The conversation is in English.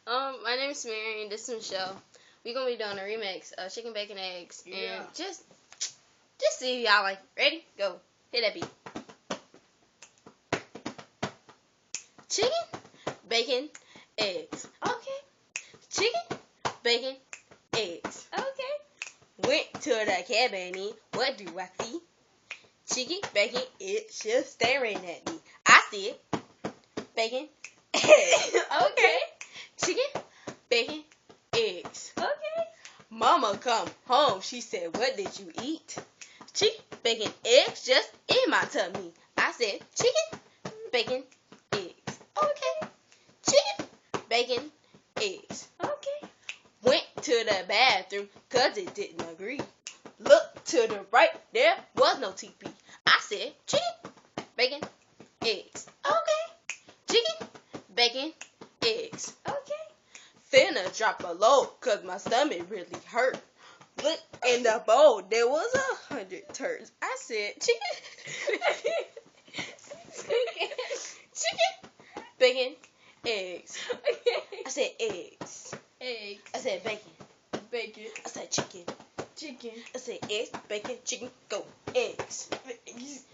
My name is Mary and this is Michelle. We're gonna be doing a remix of Chicken Bacon Eggs and just see if y'all like it. Ready? Go. Hit that beat. Chicken, bacon, eggs. Okay. Chicken, bacon, eggs. Okay. Went to the cabinet. What do I see? Chicken, bacon, eggs just staring at me. I said, bacon, eggs. Okay. Chicken, bacon, eggs. Okay. Mama come home. She said, what did you eat? Chicken, bacon, eggs just in my tummy. I said, chicken, bacon, eggs. Okay. Chicken, bacon, eggs. Okay. Went to the bathroom because it didn't agree. Look to the right, there was no TP. I said, chicken, bacon, eggs. Okay. Chicken, bacon, eggs. Okay. Finna drop a load because my stomach really hurt. Look in the bowl, there was 100 turds. I said, chicken, chicken, bacon, eggs. Okay. I said eggs. Eggs. I said bacon. Bacon. I said chicken. Chicken. I said eggs, bacon, chicken, go. Eggs. Eggs.